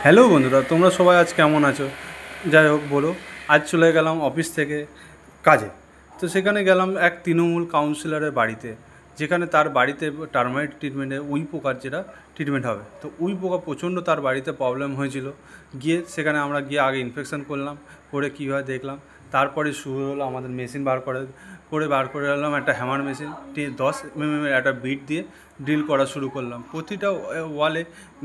Hello বন্ধুরা, তোমরা সবাই আজ কেমন আছো? যাই হোক বলো। আজ চলে গেলাম অফিস থেকে কাজে। তো সেখানে গেলাম এক তৃণমূল কাউন্সিলরের বাড়িতে, যেখানে তার বাড়িতে টার্মাইট ট্রিটমেন্টে উই পোকার যেটা ট্রিটমেন্ট হবে। তো উই পোকা প্রচণ্ড তার বাড়িতে প্রবলেম হয়েছিল। সেখানে আমরা গিয়ে আগে ইনফেকশন করলাম, করে কীভাবে দেখলাম। তারপরে শুরু হলো আমাদের মেশিন বার করে এলাম একটা হ্যামার মেশিন, 10 mm একটা বিট দিয়ে ড্রিল করা শুরু করলাম। প্রতিটা ওয়ালে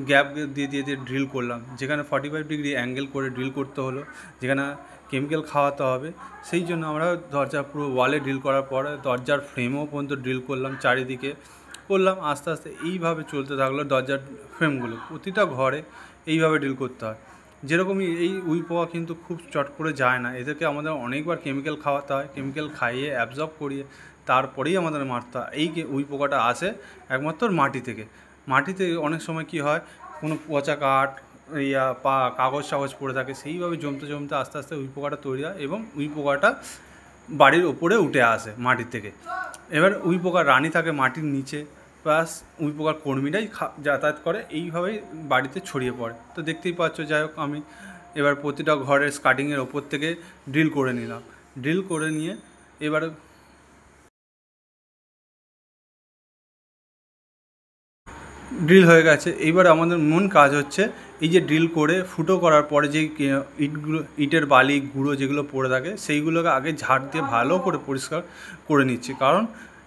গ্যাপ দিয়ে ড্রিল করলাম, যেখানে 45 ডিগ্রি অ্যাঙ্গেল করে ড্রিল করতে হলো, যেখানে কেমিক্যাল খাওয়াতে হবে। সেই জন্য আমরা দরজা পুরো ওয়ালে ড্রিল করার পরে দরজার ফ্রেমও পর্যন্ত ড্রিল করলাম, চারিদিকে করলাম। আস্তে আস্তে এইভাবে চলতে থাকলো। দরজার ফ্রেমগুলো প্রতিটা ঘরে এইভাবে ড্রিল করতে হয়। যেরকমই এই উই পোকা কিন্তু খুব চট করে যায় না, এদেরকে আমাদের অনেকবার কেমিক্যাল খাওয়াতে হয়। কেমিক্যাল খাইয়ে অ্যাবজর্ব করিয়ে তারপরেই আমাদের মারতে হয়। এই উই পোকাটা আসে একমাত্র মাটিতে অনেক সময় কি হয়, কোনো পচা কাঠ কাগজ পড়ে থাকে, সেইভাবে জমতে আস্তে আস্তে উই পোকাটা তৈরি হয় এবং উই পোকাটা বাড়ির ওপরে উঠে আসে মাটির থেকে। এবার উই পোকার রানী থাকে মাটির নিচে, প্লাস উই পোকার কর্মীরাই যাতায়াত করে, এইভাবেই বাড়িতে ছড়িয়ে পড়ে। তো দেখতেই পাচ্ছ। যাই হোক, আমি এবার প্রতিটা ঘরের স্কার্টিংয়ের ওপর থেকে ড্রিল করে নিলাম। ড্রিল করে নিয়ে এবার ড্রিল হয়ে গেছে। এইবার আমাদের মূল কাজ হচ্ছে এই যে ড্রিল করে ফুটো করার পরে যে ইটের বালি গুঁড়ো যেগুলো পড়ে থাকে, সেইগুলোকে আগে ঝাড় দিয়ে ভালো করে পরিষ্কার করে নিচ্ছি। কারণ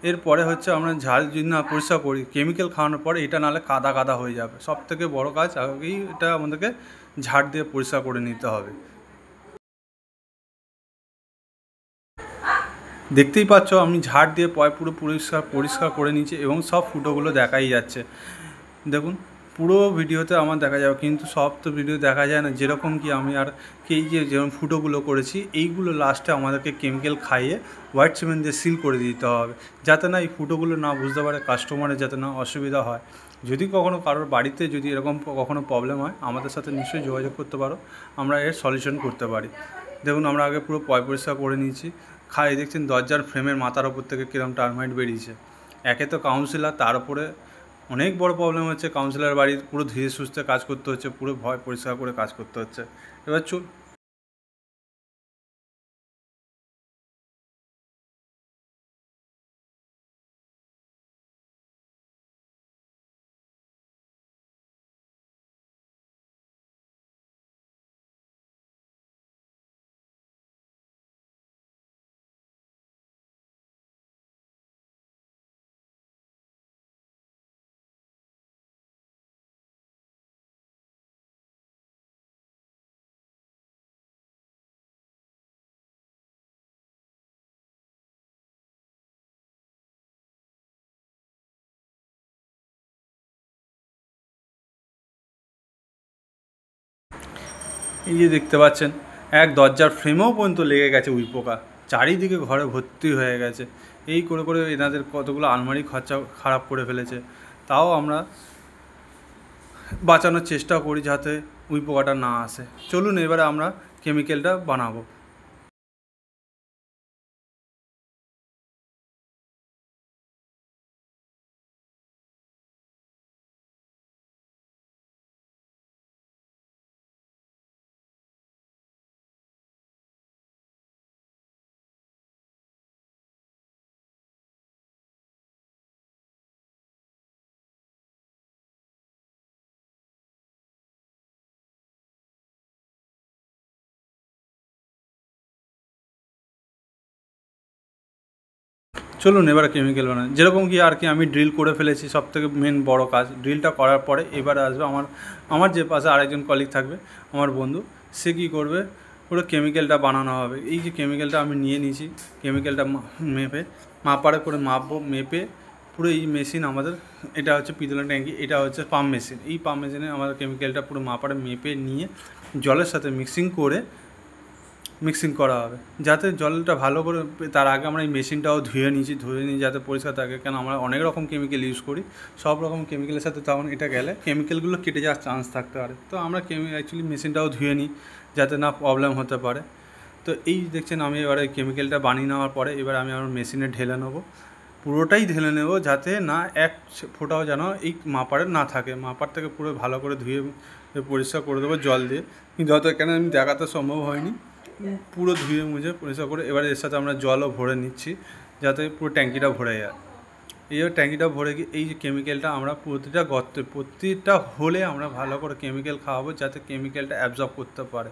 এরপরে হচ্ছে আমরা ঝাড় যদি না পরিষ্কার করি, কেমিক্যাল খাওয়ানোর পরে এটা নাহলে কাদা হয়ে যাবে। সব থেকে বড়ো কাজ আগেই এটা আমাদেরকে ঝাড় দিয়ে পরিষ্কার করে নিতে হবে। দেখতেই পাচ্ছ আমি ঝাড় দিয়ে পুরো পরিষ্কার করে নিচ্ছি এবং সব ফুটোগুলো দেখাই যাচ্ছে। দেখুন, পুরো ভিডিওতে আমার দেখা যাবে, কিন্তু সব তো ভিডিও দেখা যায় না। যেরকম কি আমি এই যে যেরকম ফুটোগুলো করেছি, এইগুলো লাস্টে আমাদেরকে কেমিক্যাল খাইয়ে হোয়াইট সিমেন্ট দিয়ে সিল করে দিতে হবে, যাতে না এই ফুটোগুলো না বুঝতে পারে, কাস্টমারের যাতে না অসুবিধা হয়। যদি কখনও কারোর বাড়িতে যদি এরকম কখনও প্রবলেম হয়, আমাদের সাথে নিশ্চয়ই যোগাযোগ করতে পারো, আমরা এর সলিউশন করতে পারি। দেখুন, আমরা আগে পুরো পরিষ্কার করে নিয়েছি। দেখছেন দরজার ফ্রেমের মাথার ওপর থেকে কীরকম টার্মাইট বেরিয়েছে। একে তো কাউন্সিলর, তার উপরে অনেক বড় প্রবলেম হচ্ছে। কাউন্সিলর বাড়ি পুরো ধীরে সুস্থে কাজ করতে হচ্ছে, পুরো ভয় পরিষ্কার করে কাজ করতে হচ্ছে। এবার এই যে দেখতে পাচ্ছেন, এক দরজার ফ্রেমেও পর্যন্ত লেগে গেছে উই পোকা। চারিদিকে ঘরে ভর্তি হয়ে গেছে। এই করে করে এনাদের কতগুলো আলমারি খরচা খারাপ করে ফেলেছে। তাও আমরা বাঁচানোর চেষ্টা করি যাতে উই পোকাটা না আসে। চলুন এবারে আমরা কেমিক্যালটা বানাবো। চলুন এবারে কেমিক্যাল বানাই। যেরকম কি আর কি আমি ড্রিল করে ফেলেছি, সব থেকে মেন বড়ো কাজ ড্রিলটা করার পরে এবারে আসবে আমার যে পাশে আরেকজন কলিগ থাকবে, আমার বন্ধু। সে কী করবে, পুরো কেমিক্যালটা বানানো হবে। এই যে কেমিক্যালটা আমি নিয়ে নিয়েছি, কেমিক্যালটা মাপারে করে মাপবো, মেপে পুরো এই মেশিন আমাদের, এটা হচ্ছে পিতলের ট্যাঙ্কি, এটা হচ্ছে পাম্প মেশিন। এই পাম্প মেশিনে আমাদের কেমিক্যালটা পুরো মাপারে মেপে নিয়ে জলের সাথে মিক্সিং করা হবে, যাতে জলটা ভালো করে। তার আগে আমরা এই মেশিনটাও ধুয়ে নিই যাতে পরিষ্কার থাকে। কেন আমরা অনেক রকম কেমিক্যাল ইউজ করি, সব রকম কেমিক্যালের সাথে তখন এটা গেলে কেমিক্যালগুলো কেটে যাওয়ার চান্স থাকতে পারে। তো আমরা অ্যাকচুয়ালি মেশিনটাও ধুয়ে নিই যাতে না প্রবলেম হতে পারে। তো এই দেখছেন আমি এবারে কেমিক্যালটা বানিয়ে নেওয়ার পরে এবার আমি আমার মেশিনে ঢেলে নেবো। পুরোটাই ঢেলে নেব, যাতে না এক ফোঁটাও যেন এই মাপারে না থাকে। মাপার থেকে পুরো ভালো করে ধুয়ে পরিষ্কার করে দেবো জল দিয়ে, কিন্তু হয়তো এখানে আমি দেখাতে সম্ভব হয়নি। পুরো ধুয়ে মুছে পরিষ্কার করে এবারে এর সাথে আমরা জলও ভরে নিচ্ছি, যাতে পুরো ট্যাঙ্কিটা ভরে যায়। এই ট্যাঙ্কিটা ভরে গিয়ে এই যে কেমিক্যালটা আমরা প্রতিটা গর্তে, প্রতিটা হোলে আমরা ভালো করে কেমিক্যাল খাওয়াবো, যাতে কেমিক্যালটা অ্যাবজর্ব করতে পারে।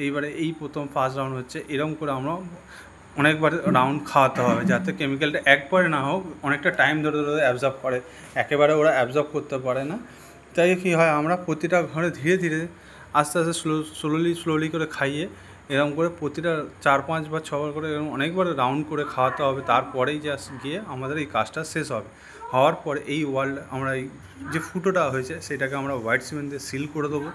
এইবারে এই প্রথম ফার্স্ট রাউন্ড হচ্ছে, এরকম করে আমরা অনেকবার রাউন্ড খাওয়াতে হবে, যাতে কেমিক্যালটা একবারে না হোক, অনেকটা টাইম ধরে ধরে অ্যাবজর্ব করে, একেবারে ওরা অ্যাবজর্ব করতে পারে না। তাই কী হয়, আমরা প্রতিটা ঘরে ধীরে ধীরে আস্তে আস্তে স্লোলি করে খাইয়ে এরকম করে প্রতিটা 4-5 বা 6 বার করে এরকম অনেকবার রাউন্ড করে খাওয়াতে হবে। তারপরেই জাস্ট গিয়ে আমাদের এই কাজটা শেষ হবে। হওয়ার পরে এই ওয়াল আমরা এই যে ফুটোটা হয়েছে সেটাকে আমরা হোয়াইট সিমেন্ট দিয়ে সিল করে দেবো।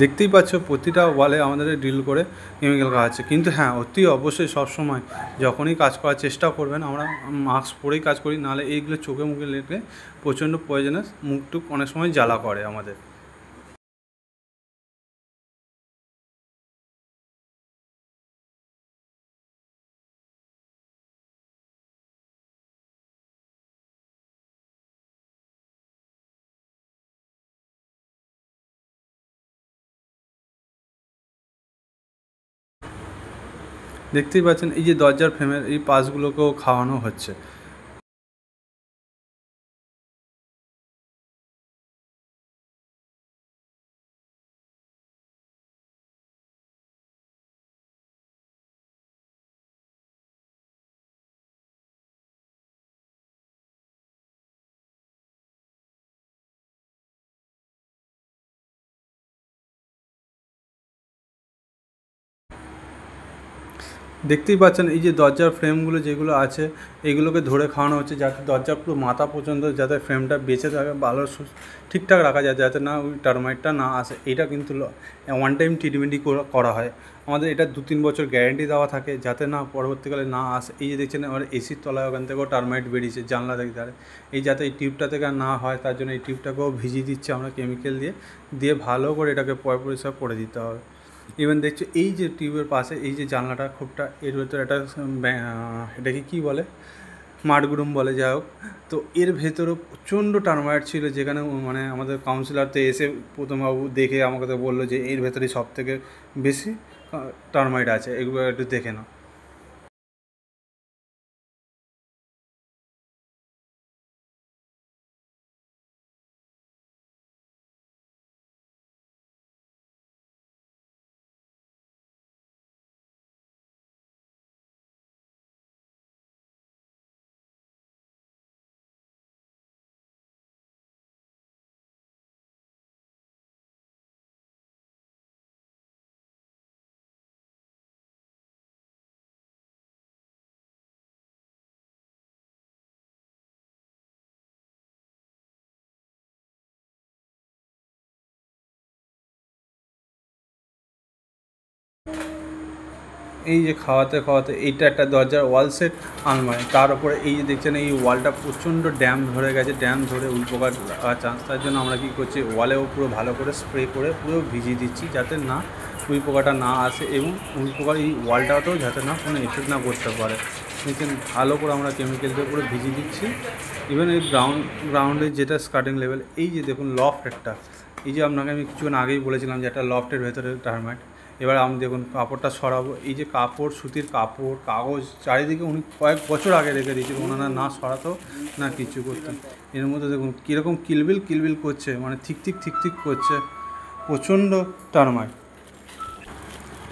দেখতেই পাচ্ছ প্রতিটা ওয়ালে আমাদের ড্রিল করে কেমিক্যাল খাওয়াচ্ছে। কিন্তু হ্যাঁ, অতি অবশ্যই সবসময় যখনই কাজ করার চেষ্টা করবেন, আমরা মাস্ক পরেই কাজ করি, নাহলে এইগুলো চোখে মুখে লেগে প্রচণ্ড পয়জনাস, মুখটুক অনেক সময় জ্বালা করে আমাদের। দেখতেই পাচ্ছেন এই যে দরজার ফ্রেমের এই পাশগুলোকেও খাওয়ানো হচ্ছে। দেখতেই পাচ্ছেন এই যে দরজার ফ্রেমগুলো যেগুলো আছে, এগুলোকে ধরে খাওয়ানো হচ্ছে, যাতে দরজার পুরো মাথা পর্যন্ত যাতে ফ্রেমটা বেঁচে থাকে, ভালো ঠিকঠাক রাখা যায়, যাতে না ওই টার্মাইটটা না আসে। এটা কিন্তু ওয়ান টাইম ট্রিটমেন্টই করা হয়। আমাদের এটা 2-3 বছর গ্যারেন্টি দেওয়া থাকে, যাতে না পরবর্তীকালে না আসে। এই যে দেখছেন আমার এসির তলায় ওখান থেকেও টার্মাইট বেরিয়েছে জানলা থেকে ধারে, এই যাতে এই টিউবটা থেকে না হয় তার জন্য এই টিউবটাকেও ভিজিয়ে দিচ্ছে আমরা কেমিক্যাল দিয়ে ভালো করে এটাকে পরিষ্কার করে দিতে হবে। ইভেন দেখছো এই যে টিউবের পাশে এই যে জানলাটা খুবটা, এর ভেতরে একটা এটাকে কী বলে, মাঠগুড়ুম বলে, যাই হোক। তো এর ভেতরেও প্রচণ্ড টার্মাইট ছিল, যেখানে মানে আমাদের কাউন্সিলরতে এসে প্রথমবাবু দেখে আমাকে তো বললো যে এর ভেতরেই সব থেকে বেশি টার্মাইট আছে, এগুলো একটু দেখে নাও। এই যে খাওয়াতে খাওয়াতে এইটা একটা দরজার ওয়াল সেট আলমারি, তার উপরে এই যে দেখছেন এই ওয়ালটা প্রচণ্ড ড্যাম ধরে গেছে, ড্যাম ধরে উইপোকা চান্স। তার জন্য আমরা কী করছি, ওয়ালেও পুরো ভালো করে স্প্রে করে পুরো ভিজিয়ে দিচ্ছি, যাতে না উইপোকাটা না আসে, এবং উইপোকার এই ওয়ালটাতেও যাতে না কোনো এফেক্ট না করতে পারে। দেখছেন ভালো করে আমরা কেমিক্যাল দিয়ে পুরো ভিজিয়ে দিচ্ছি। ইভেন এই গ্রাউন্ডের যেটা স্টার্টিং লেভেল, এই যে দেখুন লফট একটা, এই যে আপনাকে আমি কিছুক্ষণ আগেই বলেছিলাম যে একটা লফটের ভেতরে টার্মাইট। এবার আমি দেখুন কাপড়টা সরাবো, এই যে কাপড়, সুতির কাপড়, কাগজ চারিদিকে উনি কয়েক বছর আগে রেখে দিয়েছিল, ওনারা না সরাতো না কিছু করতেন। এর মধ্যে দেখুন কীরকম কিলবিল করছে, মানে ঠিক ঠিক করছে, প্রচণ্ড টার্মাইট।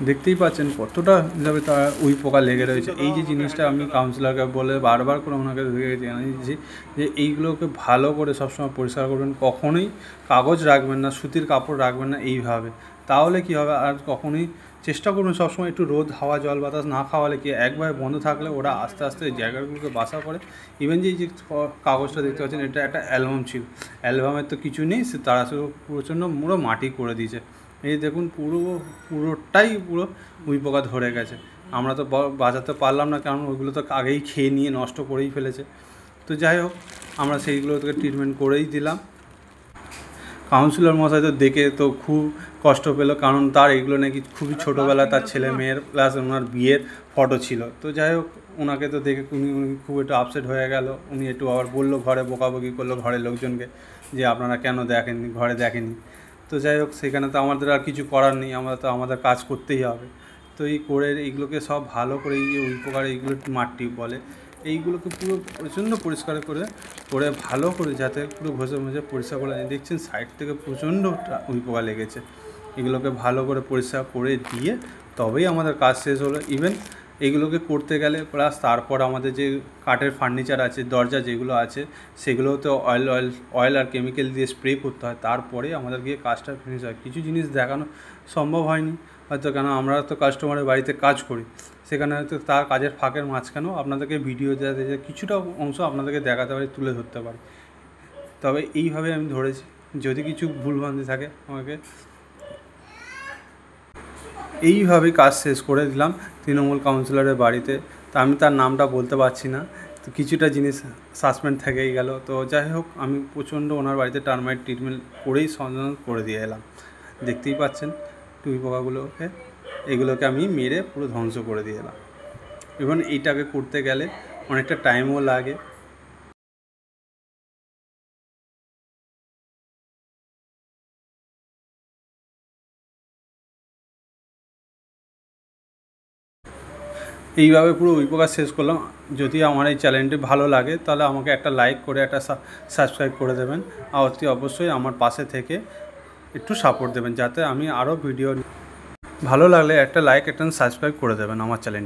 দেখতেই পাচ্ছেন কতটা হিসাবে তার উইপোকা লেগে রয়েছে। এই যে জিনিসটা আমি কাউন্সিলরকে বলে বারবার করে ওনাকে জানিয়েছি যে এইগুলোকে ভালো করে সবসময় পরিষ্কার করবেন, কখনোই কাগজ রাখবেন না, সুতির কাপড় রাখবেন না এইভাবে। তাহলে কী হবে, আর কখনোই চেষ্টা করবেন সবসময় একটু রোদ, হাওয়া, জল বাতাস না খাওয়ালে কি, একবার বন্ধ থাকলে ওরা আস্তে আস্তে এই জায়গাগুলোকে বাসা করে। ইভেন যে কাগজটা দেখতে পাচ্ছেন, এটা একটা অ্যালবাম ছিল, অ্যালবামের তো কিছু নেই, সে তারা শুধু প্রচণ্ড মাটি করে দিয়েছে। এই দেখুন পুরোটাই উইপোকা ধরে গেছে। আমরা তো বাঁচাতে পারলাম না, কারণ ওইগুলো তো আগেই খেয়ে নিয়ে নষ্ট করেই ফেলেছে। তো যাই হোক, আমরা সেইগুলো থেকে ট্রিটমেন্ট করেই দিলাম। কাউন্সিলর মশাই তো দেখে তো খুব কষ্ট পেলো, কারণ তার এগুলো নাকি খুবই ছোটোবেলায় তার ছেলে মেয়ের প্লাস ওনার বিয়ের ফটো ছিল। তো যাই হোক, ওনাকে তো দেখে উনি খুব একটু আপসেট হয়ে গেল। উনি একটু আবার বললো, ঘরে বকাবকি করলো ঘরের লোকজনকে, যে আপনারা কেন দেখেননি, ঘরে দেখেনি। তো যাই হোক, সেখানে তো আমাদের আর কিছু করার নেই, আমরা তো আমাদের কাজ করতেই হবে। তো এই করে এইগুলোকে সব ভালো করে, এই যে উইপোকার এইগুলো মাটি বলে, এইগুলোকে পুরো প্রচণ্ড পরিষ্কার করে ভালো করে যাতে পুরো ঘষে মুছে পরিষ্কার করে, দেখছেন সাইড থেকে প্রচণ্ড উইপোকা লেগেছে। এগুলোকে ভালো করে পরিষ্কার করে দিয়ে তবেই আমাদের কাজ শেষ হলো। ইভেন এগুলোকে করতে গেলে প্লাস তারপর আমাদের যে কাঠের ফার্নিচার আছে, দরজা যেগুলো আছে, সেগুলোতে অয়েল আর কেমিক্যাল দিয়ে স্প্রে করতে হয়, তারপরে আমাদের গিয়ে কাজটা ফিনিশ হয়। কিছু জিনিস দেখানো সম্ভব হয়নি হয়তো, কেন আমরা তো কাস্টমারের বাড়িতে কাজ করি, সেখানে হয়তো তার কাজের ফাঁকের মাঝখানেও আপনাদেরকে ভিডিও দেওয়া কিছুটা অংশ আপনাদেরকে দেখাতে পারি, তুলে ধরতে পারি। তবে এইভাবে আমি ধরেছি, যদি কিছু ভুলভ্রান্তি থাকে আমাকে। এইভাবেই কাজ শেষ করে দিলাম তৃণমূল কাউন্সিলরের বাড়িতে। তা আমি তার নামটা বলতে পারছি না, তো কিছুটা জিনিস সাসপেন্ড থেকেই গেল। তো যাই হোক, আমি প্রচণ্ড ওনার বাড়িতে টার্মাইট ট্রিটমেন্ট করেই সমাধান করে দিয়ে এলাম। দেখতেই পাচ্ছেন টুই পোকাগুলোকে, এগুলোকে আমি মেরে পুরো ধ্বংস করে দিয়ে এলাম। এবং এইটাকে করতে গেলে অনেকটা টাইমও লাগে। এইভাবে পুরো উইপোকা শেষ করলাম। যদি আমার এই চ্যানেলটি ভালো লাগে তাহলে আমাকে একটা লাইক করে একটা সাবস্ক্রাইব করে দেবেন, আর অতি অবশ্যই আমার পাশে থেকে একটু সাপোর্ট দেবেন, যাতে আমি আরও ভিডিও, ভালো লাগলে একটা লাইক একটা সাবস্ক্রাইব করে দেবেন আমার চ্যানেল।